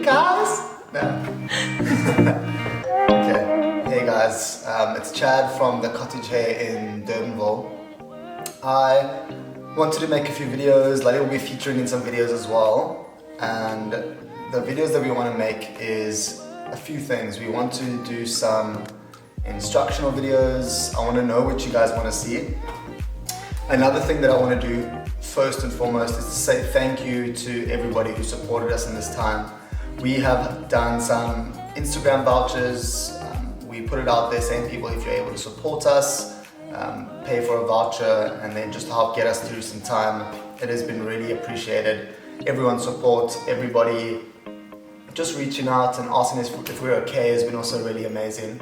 Hey guys! No. Okay, hey guys, it's Chad from the Cottage here in Durbanville. I wanted to make a few videos. Lali will be featuring in some videos as well. And the videos that we want to make is a few things. We want to do some instructional videos. I want to know what you guys want to see. Another thing that I want to do first and foremost is to say thank you to everybody who supported us in this time. We have done some Instagram vouchers. We put it out there saying people, if you're able to support us, pay for a voucher and then just help get us through some time. It has been really appreciated. Everyone's support, everybody just reaching out and asking us if we're okay has been also really amazing.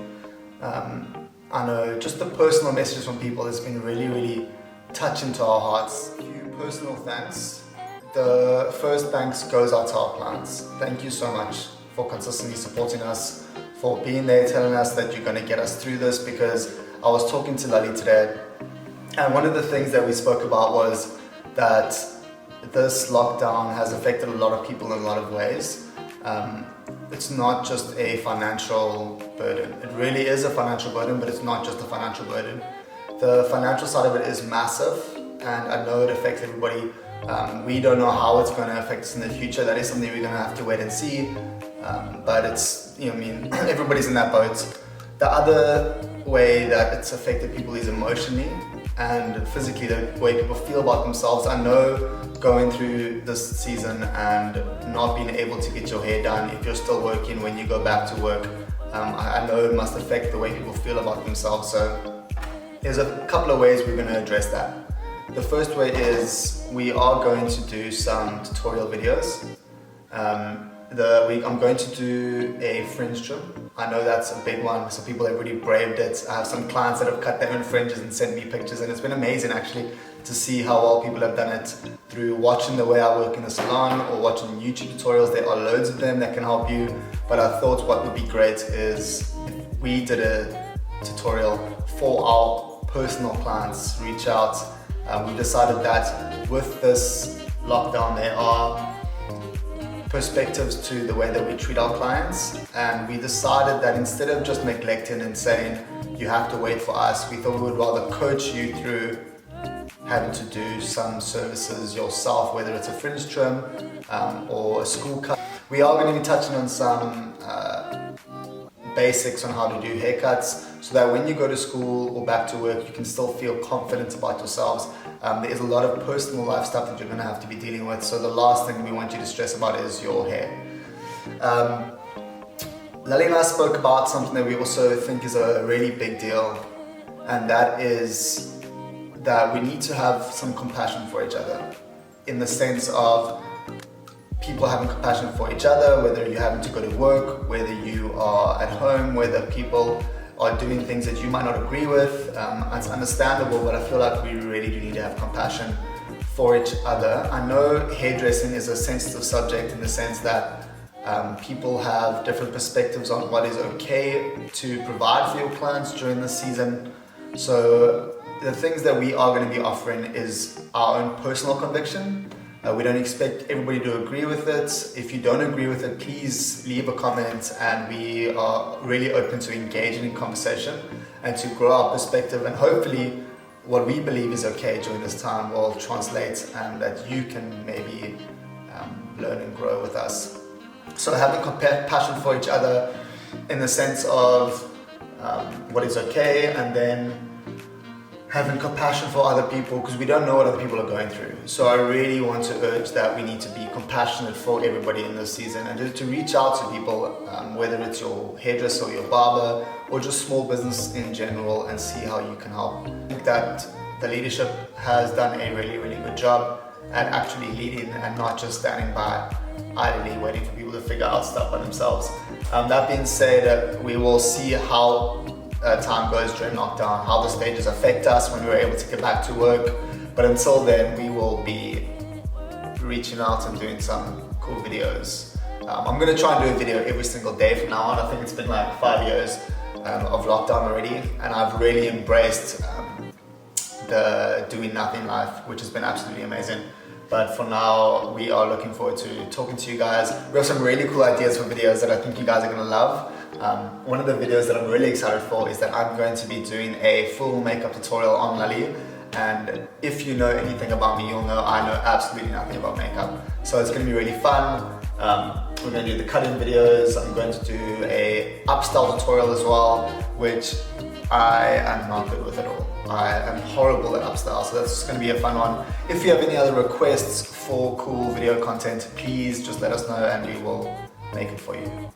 I know just the personal messages from people has been really touching to our hearts. A few personal thanks. The first thanks goes out to our clients. Thank you so much for consistently supporting us, for being there, telling us that you're going to get us through this, because I was talking to Lali today and one of the things that we spoke about was that this lockdown has affected a lot of people in a lot of ways. It's not just a financial burden. It really is a financial burden, but it's not just a financial burden. The financial side of it is massive, and I know it affects everybody. We don't know how it's going to affect us in the future. That is something we're going to have to wait and see. But it's, everybody's in that boat. The other way that it's affected people is emotionally and physically, the way people feel about themselves. I know going through this season and not being able to get your hair done if you're still working when you go back to work, I know it must affect the way people feel about themselves. So there's a couple of ways we're going to address that. The first way is we are going to do some tutorial videos. I'm going to do a fringe trim. I know that's a big one, so people have really braved it. I have some clients that have cut their own fringes and sent me pictures, and it's been amazing actually to see how well people have done it through watching the way I work in the salon or watching YouTube tutorials. There are loads of them that can help you, but I thought what would be great is if we did a tutorial for our personal clients. Reach out. We decided that with this lockdown there are perspectives to the way that we treat our clients, and we decided that instead of just neglecting and saying you have to wait for us, we thought we would rather coach you through having to do some services yourself, whether it's a fringe trim or a school cut. We are going to be touching on some basics on how to do haircuts, so that when you go to school or back to work, you can still feel confident about yourselves. There is a lot of personal life stuff that you're going to have to be dealing with, so the last thing we want you to stress about is your hair. Lali and I spoke about something that we also think is a really big deal, and that is that we need to have some compassion for each other, in the sense of people having compassion for each other, whether you're having to go to work, whether you are at home, whether people are doing things that you might not agree with. It's understandable, but I feel like we really do need to have compassion for each other. I know hairdressing is a sensitive subject in the sense that people have different perspectives on what is okay to provide for your clients during the season. So the things that we are going to be offering is our own personal conviction. We don't expect everybody to agree with it. If you don't agree with it, please leave a comment, and we are really open to engaging in conversation and to grow our perspective, and hopefully what we believe is okay during this time will translate, and that you can maybe learn and grow with us. So having compassion for each other in the sense of what is okay, and then having compassion for other people, because we don't know what other people are going through. So I really want to urge that we need to be compassionate for everybody in this season, and to reach out to people, whether it's your hairdresser or your barber or just small business in general, and see how you can help. I think that the leadership has done a really good job at actually leading and not just standing by idly waiting for people to figure out stuff by themselves. That being said, we will see how time goes during lockdown, how the stages affect us when we're able to get back to work. But until then, we will be reaching out and doing some cool videos. I'm going to try and do a video every single day from now on. I think it's been like 5 years of lockdown already, and I've really embraced the doing nothing life, which has been absolutely amazing. But for now, we are looking forward to talking to you guys. We have some really cool ideas for videos that I think you guys are gonna love. One of the videos that I'm really excited for is that I'm going to be doing a full makeup tutorial on Lali. And if you know anything about me, you'll know I know absolutely nothing about makeup. So it's gonna be really fun. We're going to do the cut-in videos. I'm going to do a upstyle tutorial as well, which I am not good with at all. I am horrible at upstyle, so that's going to be a fun one. If you have any other requests for cool video content, please just let us know and we will make it for you.